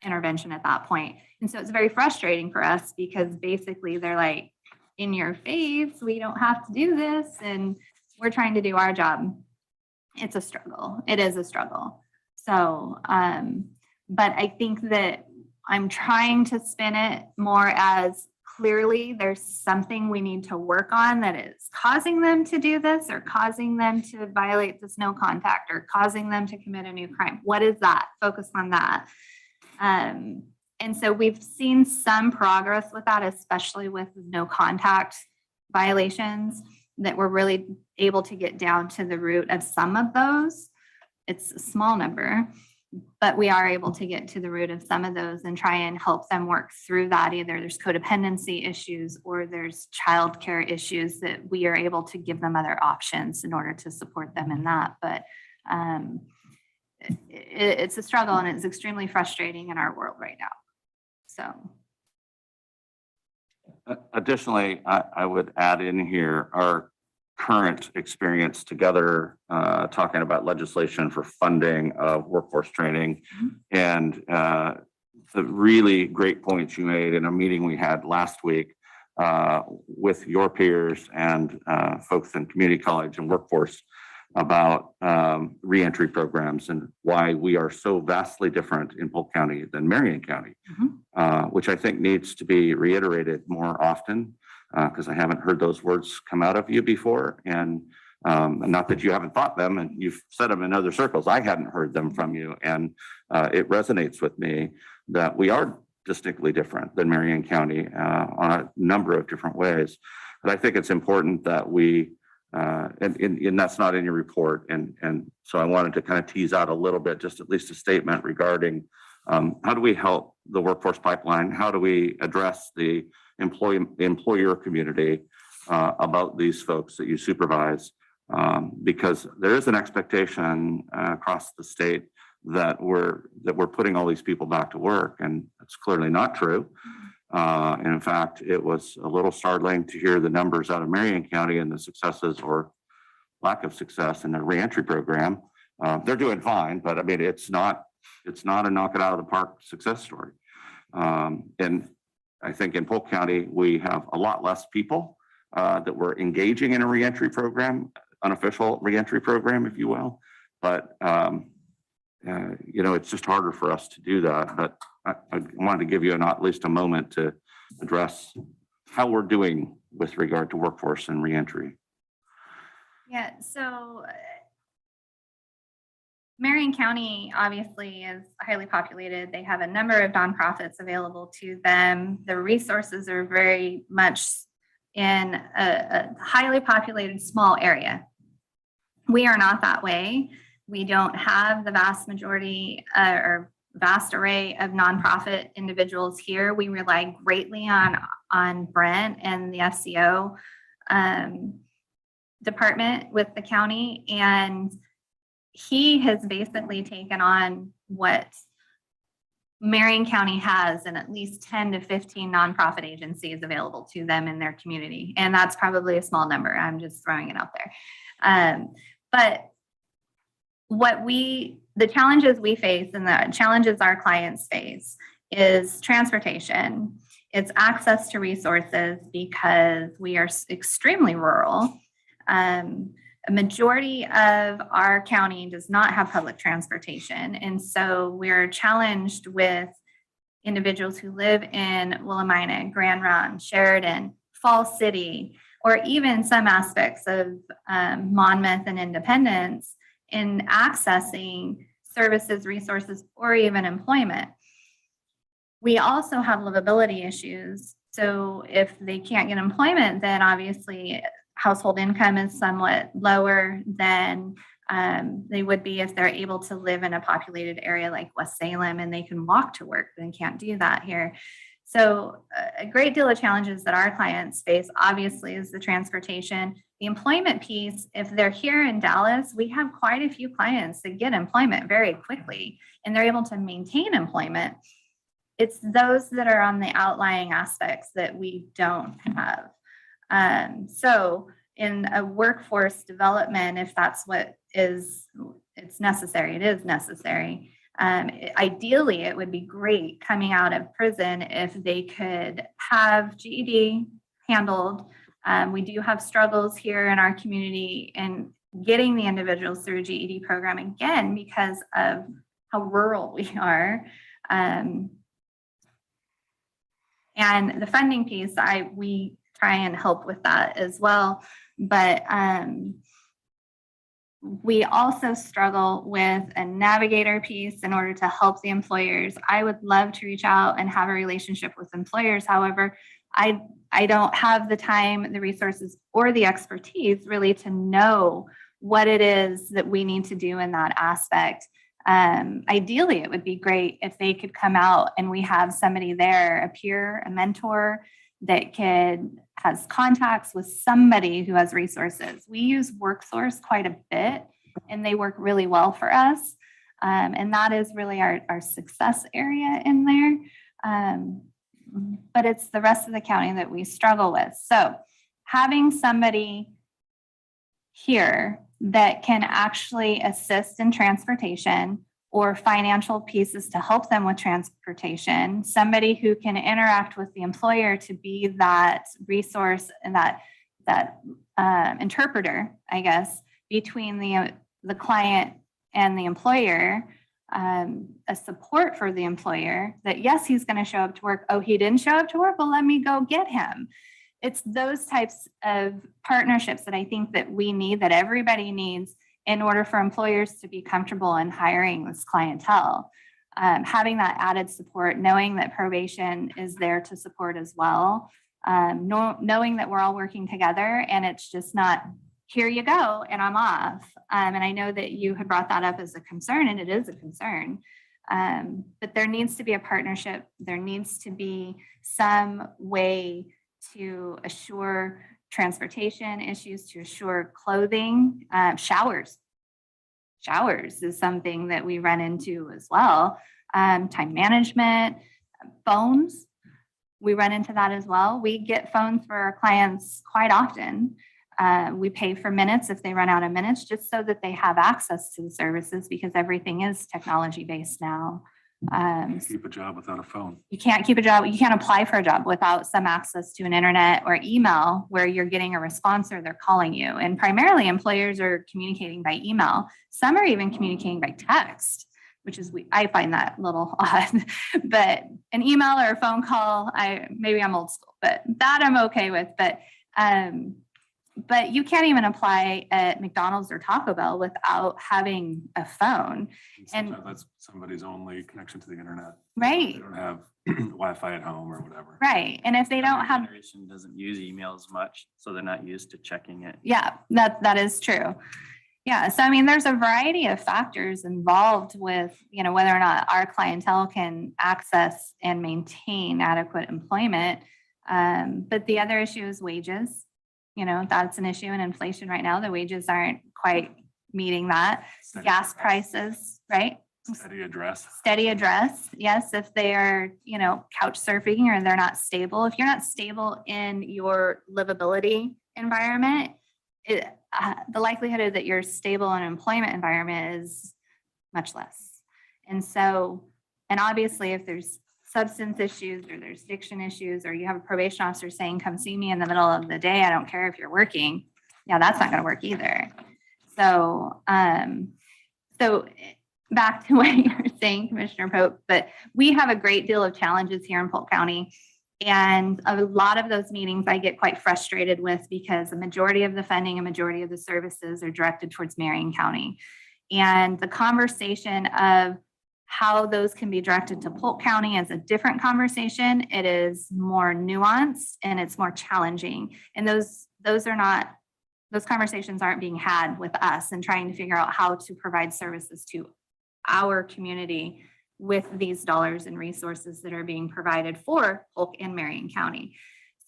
intervention at that point. And so it's very frustrating for us, because basically they're like, in your face, we don't have to do this, and we're trying to do our job. It's a struggle. It is a struggle. So, but I think that I'm trying to spin it more as clearly there's something we need to work on that is causing them to do this, or causing them to violate this no contact, or causing them to commit a new crime. What is that? Focus on that. And so we've seen some progress with that, especially with no contact violations, that we're really able to get down to the root of some of those. It's a small number, but we are able to get to the root of some of those and try and help them work through that. Either there's codependency issues or there's childcare issues that we are able to give them other options in order to support them in that. But it's a struggle, and it's extremely frustrating in our world right now. So. Additionally, I would add in here our current experience together, talking about legislation for funding of workforce training, and the really great points you made in a meeting we had last week with your peers and folks in community college and workforce about reentry programs and why we are so vastly different in Polk County than Marion County, which I think needs to be reiterated more often, because I haven't heard those words come out of you before. And not that you haven't thought them, and you've said them in other circles. I hadn't heard them from you. And it resonates with me that we are distinctly different than Marion County on a number of different ways. But I think it's important that we, and that's not in your report. And so I wanted to kind of tease out a little bit, just at least a statement regarding how do we help the workforce pipeline? How do we address the employer community about these folks that you supervise? Because there is an expectation across the state that we're putting all these people back to work, and it's clearly not true. And in fact, it was a little startling to hear the numbers out of Marion County and the successes or lack of success in the reentry program. They're doing fine, but I mean, it's not a knock it out of the park success story. And I think in Polk County, we have a lot less people that were engaging in a reentry program, unofficial reentry program, if you will. But it's just harder for us to do that, but I wanted to give you at least a moment to address how we're doing with regard to workforce and reentry. Yeah, so Marion County obviously is highly populated. They have a number of nonprofits available to them. The resources are very much in a highly populated small area. We are not that way. We don't have the vast majority or vast array of nonprofit individuals here. We rely greatly on Brent and the FCO department with the county, and he has basically taken on what Marion County has in at least 10 to 15 nonprofit agencies available to them in their community. And that's probably a small number. I'm just throwing it out there. But the challenges we face and the challenges our clients face is transportation. It's access to resources because we are extremely rural. A majority of our county does not have public transportation. And so we're challenged with individuals who live in Willamina, Grand Ronde, Sheridan, Falls City, or even some aspects of Monmouth and Independence in accessing services, resources, or even employment. We also have livability issues. So if they can't get employment, then obviously household income is somewhat lower than they would be if they're able to live in a populated area like West Salem and they can walk to work, but they can't do that here. So a great deal of challenges that our clients face obviously is the transportation. The employment piece, if they're here in Dallas, we have quite a few clients that get employment very quickly and they're able to maintain employment. It's those that are on the outlying aspects that we don't have. So in a workforce development, if that's what it's necessary, it is necessary. Ideally, it would be great coming out of prison if they could have GED handled. We do have struggles here in our community in getting the individuals through a GED program again because of how rural we are. And the funding piece, we try and help with that as well. But we also struggle with a navigator piece in order to help the employers. I would love to reach out and have a relationship with employers. However, I don't have the time, the resources, or the expertise really to know what it is that we need to do in that aspect. Ideally, it would be great if they could come out and we have somebody there, a peer, a mentor that has contacts with somebody who has resources. We use WorkSource quite a bit and they work really well for us. And that is really our success area in there. But it's the rest of the county that we struggle with. So having somebody here that can actually assist in transportation or financial pieces to help them with transportation, somebody who can interact with the employer to be that resource and that interpreter, I guess, between the client and the employer, a support for the employer that, yes, he's going to show up to work. Oh, he didn't show up to work? Well, let me go get him. It's those types of partnerships that I think that we need, that everybody needs in order for employers to be comfortable in hiring this clientele. Having that added support, knowing that probation is there to support as well, knowing that we're all working together and it's just not, here you go, and I'm off. And I know that you had brought that up as a concern, and it is a concern. But there needs to be a partnership. There needs to be some way to assure transportation issues, to assure clothing, showers. Showers is something that we run into as well. Time management, phones, we run into that as well. We get phones for our clients quite often. We pay for minutes if they run out of minutes, just so that they have access to the services, because everything is technology based now. Keep a job without a phone. You can't keep a job. You can't apply for a job without some access to an internet or email where you're getting a response or they're calling you. And primarily employers are communicating by email. Some are even communicating by text. which is, I find that a little odd, but an email or a phone call, maybe I'm old school, but that I'm okay with. But you can't even apply at McDonald's or Taco Bell without having a phone. And sometimes that's somebody's only connection to the internet. right. They don't have Wi-Fi at home or whatever. Right. And if they don't Younger have, generation doesn't use emails much, so they're not used to checking it. yeah, that is true. Yeah. So, I mean, there's a variety of factors involved with, whether or not our clientele can access and maintain adequate employment. But the other issue is wages. That's an issue in inflation right now. The wages aren't quite meeting that. Gas prices, right? Steady address. Steady address. Yes. If they are, couch surfing or they're not stable, if you're not stable in your livability environment, the likelihood that you're stable in an employment environment is much less. And obviously if there's substance issues or there's addiction issues, or you have a probation officer saying, come see me in the middle of the day, I don't care if you're working. Yeah, that's not going to work either. So back to what you were saying, Commissioner Pope, but we have a great deal of challenges here in Polk County. And a lot of those meetings I get quite frustrated with because the majority of the funding and majority of the services are directed towards Marion County. And the conversation of how those can be directed to Polk County is a different conversation. It is more nuanced and it's more challenging. And those conversations aren't being had with us and trying to figure out how to provide services to our community with these dollars and resources that are being provided for Polk and Marion County.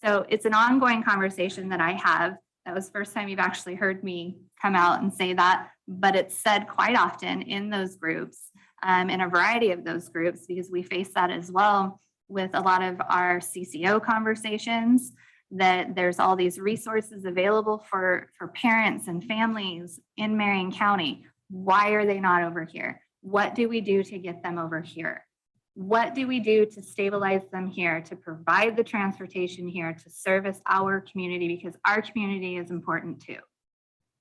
So it's an ongoing conversation that I have. That was the first time you've actually heard me come out and say that, but it's said quite often in those groups, in a variety of those groups, because we face that as well with a lot of our CCO conversations, that there's all these resources available for parents and families in Marion County. Why are they not over here? What do we do to get them over here? What do we do to stabilize them here, to provide the transportation here, to service our community? Because our community is important too,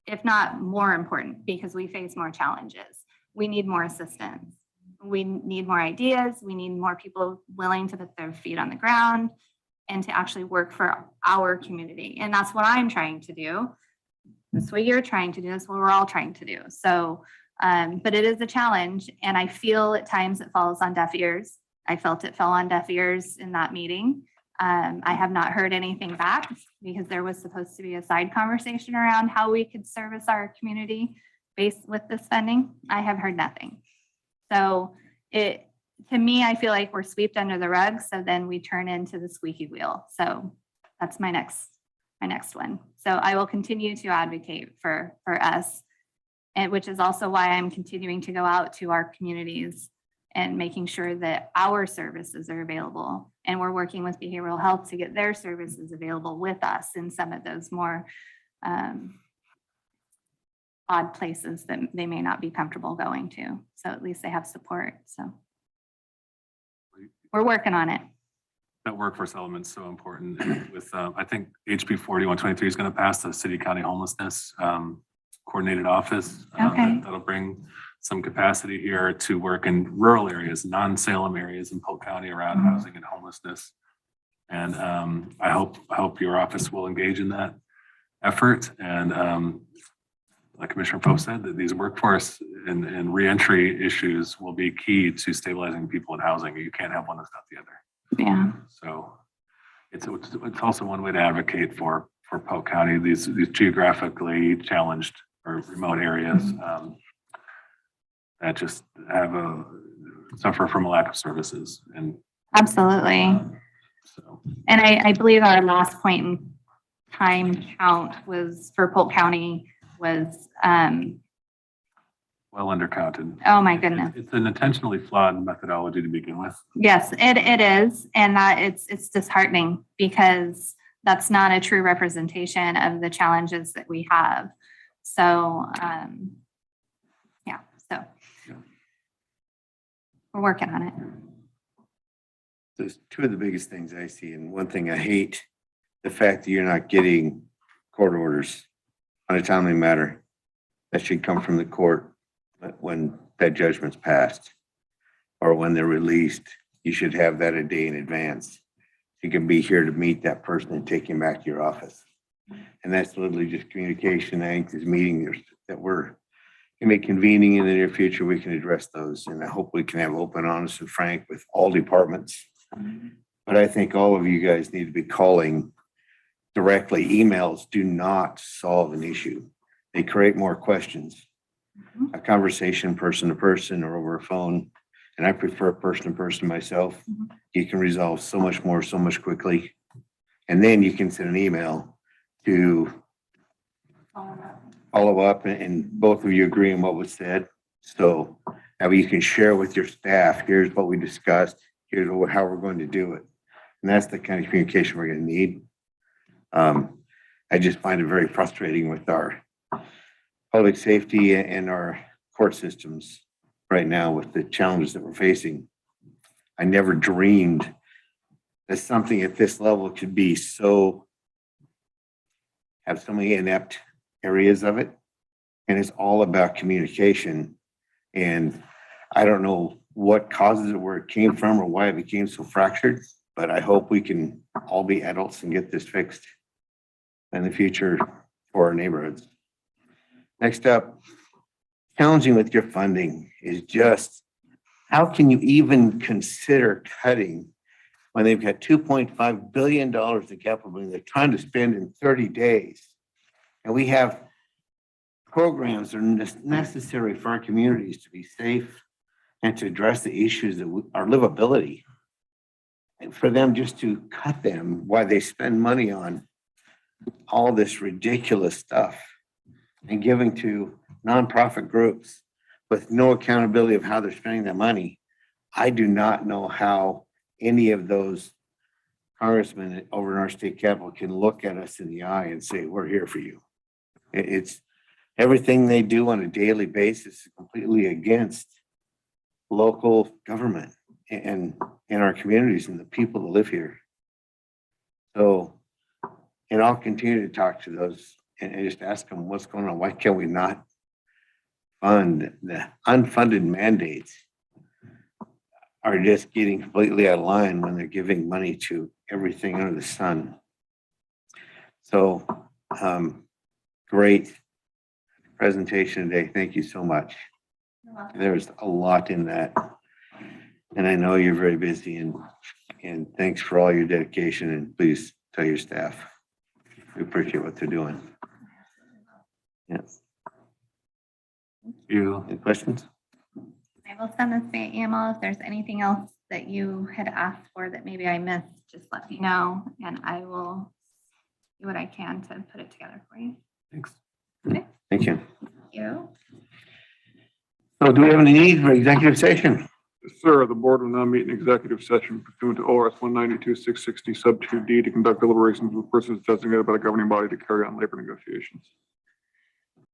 if not more important, because we face more challenges. We need more assistance. We need more ideas. We need more people willing to put their feet on the ground and to actually work for our community. And that's what I'm trying to do. That's what you're trying to do. That's what we're all trying to do. So, but it is a challenge. And I feel at times it falls on deaf ears. I felt it fell on deaf ears in that meeting. I have not heard anything back because there was supposed to be a side conversation around how we could service our community based with this funding. I have heard nothing. So to me, I feel like we're swept under the rug. So then we turn into the squeaky wheel. So that's my next one. So I will continue to advocate for us, and which is also why I'm continuing to go out to our communities and making sure that our services are available. And we're working with behavioral health to get their services available with us in some of those more odd places that they may not be comfortable going to. So at least they have support. So we're working on it. That workforce element is so important. And with, I think HB 4123 is going to pass the city county homelessness coordinated office. Okay. That'll bring some capacity here to work in rural areas, non-Salem areas in Polk County around housing and homelessness. And I hope your office will engage in that effort. And like Commissioner Pope said, that these workforce and reentry issues will be key to stabilizing people in housing. You can't have one without the other. Yeah. So it's also one way to advocate for Polk County, these geographically challenged or remote areas that just have suffer from a lack of services. And Absolutely. so, And I believe our last point in time count was for Polk County was, well undercounted. oh my goodness. It's an intentionally flawed methodology to begin with. Yes, it is. And that it's disheartening because that's not a true representation of the challenges that we have. So, so we're working on it. There's two of the biggest things I see, and one thing I hate, the fact that you're not getting court orders on a timely matter. That should come from the court when that judgment's passed. or when they're released, you should have that a day in advance. You can be here to meet that person and take him back to your office. And that's literally just communication. I think this meeting that we're going to be convening in the near future, we can address those. And I hope we can have open, honest, and frank with all departments. But I think all of you guys need to be calling directly. Emails do not solve an issue. They create more questions. A conversation person to person or over a phone, and I prefer person to person myself. You can resolve so much more, so much quickly. And then you can send an email to follow up and both of you agree on what was said. So now you can share with your staff, here's what we discussed, here's how we're going to do it. And that's the kind of communication we're going to need. I just find it very frustrating with our public safety and our court systems right now with the challenges that we're facing. I never dreamed that something at this level could be have so many inept areas of it. And it's all about communication. And I don't know what causes it, where it came from, or why it became so fractured, but I hope we can all be adults and get this fixed in the future for our neighborhoods. Next up, challenging with your funding is just, how can you even consider cutting when they've got $2.5 billion in capital money they're trying to spend in 30 days? And we have programs that are necessary for our communities to be safe and to address the issues that our livability. And for them just to cut them while they spend money on all this ridiculous stuff and giving to nonprofit groups with no accountability of how they're spending that money. I do not know how any of those congressmen over in our state capital can look at us in the eye and say, we're here for you. It's everything they do on a daily basis is completely against local government and in our communities and the people that live here. So, and I'll continue to talk to those and just ask them what's going on. Why can't we not fund the unfunded mandates are just getting completely out of line when they're giving money to everything under the sun. So, great presentation today. Thank you so much. There's a lot in that. And I know you're very busy and thanks for all your dedication, and please tell your staff. We appreciate what they're doing. Yes. Any questions? I will send this via email. If there's anything else that you had asked for that maybe I missed, just let me know and I will do what I can to put it together for you. Thanks. Okay. Thank you. Thank you. So do we have any need for executive session? Yes, sir, the board will now meet in executive session pursuant to ORS 192-660 sub 2D to conduct deliberations with persons designated by the governing body to carry on labor negotiations.